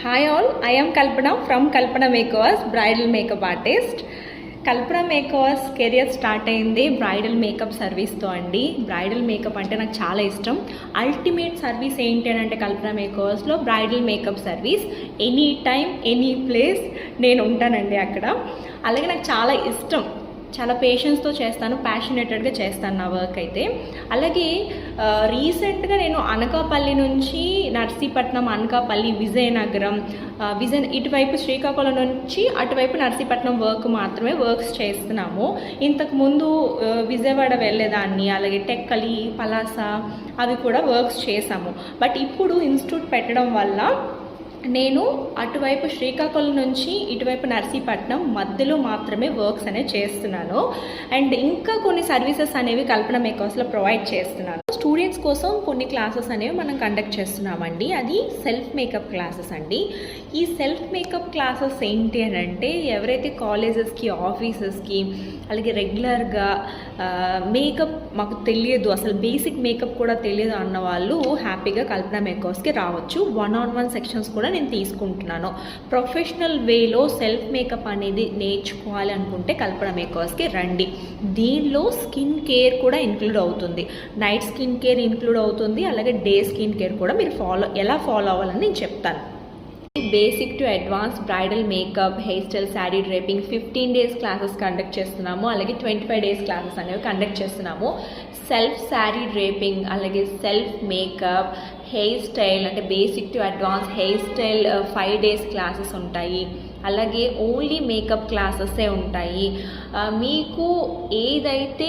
Hi all, I am Kalpana from Kalpana Makeovers, bridal makeup artist. Kalpana makeovers career start అయింది bridal makeup సర్వీస్తో అండి. Bridal makeup అంటే నాకు చాలా ఇష్టం. Ultimate service ఏంటి అని అంటే కల్పన మేకవర్స్లో bridal makeup service any time any place నేను ఉంటానండి అక్కడ. అలాగే నాకు చాలా ఇష్టం, చాలా పేషెన్స్తో చేస్తాను, ప్యాషనేటెడ్గా చేస్తాను నా వర్క్ అయితే. అలాగే రీసెంట్గా నేను అనకాపల్లి నుంచి నర్సీపట్నం, అనకాపల్లి, విజయనగరం, ఇటువైపు శ్రీకాకుళం నుంచి అటువైపు నర్సీపట్నం వర్క్స్ చేస్తున్నాము. ఇంతకుముందు విజయవాడ వెళ్ళేదాన్ని, అలాగే టెక్కలి, పలాస అవి కూడా వర్క్స్ చేశాము. బట్ ఇప్పుడు ఇన్స్టిట్యూట్ పెట్టడం వల్ల నేను అటువైపు శ్రీకాకుళం నుంచి ఇటువైపు నర్సీపట్నం మధ్యలో మాత్రమే వర్క్స్ అనేవి చేస్తున్నాను. అండ్ ఇంకా కొన్ని సర్వీసెస్ అనేవి కల్పన మేకవర్స్లో ప్రొవైడ్ చేస్తున్నాను. స్టూడెంట్స్ కోసం కొన్ని క్లాసెస్ అనేవి మనం కండక్ట్ చేస్తున్నామండి. అది సెల్ఫ్ మేకప్ క్లాసెస్ అండి. ఈ సెల్ఫ్ మేకప్ క్లాసెస్ ఏంటి అని అంటే ఎవరైతే కాలేజెస్కి, ఆఫీసెస్కి, అలాగే రెగ్యులర్గా మేకప్ మాకు తెలియదు, అసలు బేసిక్ మేకప్ కూడా తెలియదు అన్న వాళ్ళు హ్యాపీగా కల్పన మేకవర్స్కి రావచ్చు. 1-on-1 సెక్షన్స్ కూడా నేను తీసుకుంటున్నాను. ప్రొఫెషనల్ వేలో సెల్ఫ్ మేకప్ అనేది నేర్చుకోవాలి అనుకుంటే కల్పన మేకవర్స్కి రండి. దీనిలో స్కిన్ కేర్ కూడా ఇంక్లూడ్ అవుతుంది, నైట్ స్కిన్ కేర్ ఇంక్లూడ్ అవుతుంది, అలాగే డే స్కిన్ కేర్ కూడా మీరు ఎలా ఫాలో అవ్వాలని నేను చెప్తాను. Basic to advance bridal makeup, hair style, sari draping 15 days classes conduct చేస్తున్నాము. అలాగే 25 డేస్ క్లాసెస్ అనేవి కండక్ట్ చేస్తున్నాము. సెల్ఫ్ శారీ డ్రేపింగ్, అలాగే సెల్ఫ్ మేకప్, హెయిర్ స్టైల్ అంటే basic to advance hair style 5 days classes ఉంటాయి. అలాగే ఓన్లీ మేకప్ క్లాసెసే ఉంటాయి. మీకు ఏదైతే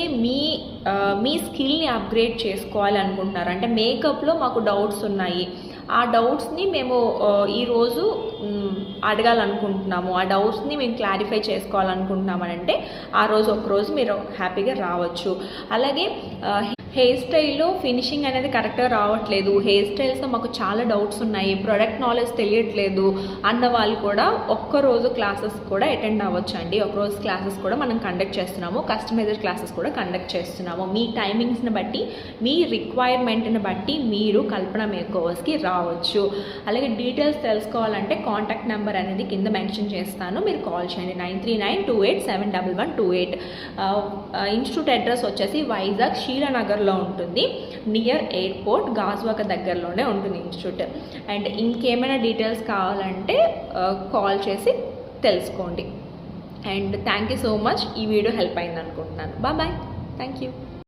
మీ స్కిల్ని అప్గ్రేడ్ చేసుకోవాలి అనుకుంటున్నారు అంటే మేకప్లో మాకు డౌట్స్ ఉన్నాయి, ఆ డౌట్స్ని మేము ఈరోజు అడగాలనుకుంటున్నాము, ఆ డౌట్స్ని మేము క్లారిఫై చేసుకోవాలనుకుంటున్నామని అంటే ఆ రోజు ఒకరోజు మీరు హ్యాపీగా రావచ్చు. అలాగే హెయిర్ స్టైల్లో ఫినిషింగ్ అనేది కరెక్ట్గా రావట్లేదు, హెయిర్ స్టైల్స్లో మాకు చాలా డౌట్స్ ఉన్నాయి, ప్రొడక్ట్ నాలెడ్జ్ తెలియట్లేదు అన్న వాళ్ళు కూడా ఒక్కరోజు క్లాసెస్ కూడా అటెండ్ అవ్వచ్చు అండి. ఒకరోజు క్లాసెస్ కూడా మనం కండక్ట్ చేస్తున్నాము, కస్టమైజ్డ్ క్లాసెస్ కూడా కండక్ట్ చేస్తున్నాము. మీ టైమింగ్స్ని బట్టి, మీ రిక్వైర్మెంట్ని బట్టి మీరు కల్పన మేకవర్స్కి రావచ్చు. అలాగే డీటెయిల్స్ తెలుసుకోవాలంటే కాంటాక్ట్ నెంబర్ అనేది కింద మెన్షన్ చేస్తాను, మీరు కాల్ చేయండి 9392871128. ఇన్స్టిట్యూట్ అడ్రస్ వచ్చేసి వైజాగ్ శీలానగర్ ఉంటుంది, నియర్ ఎయిర్పోర్ట్, గాజువాక దగ్గరలోనే ఉంటుంది ఇన్స్టిట్యూట్. అండ్ ఇంకేమైనా డీటెయిల్స్ కావాలంటే కాల్ చేసి తెలుసుకోండి. And thank you so much. ఈ వీడియో హెల్ప్ అయింది అనుకుంటున్నాను. Bye, thank you.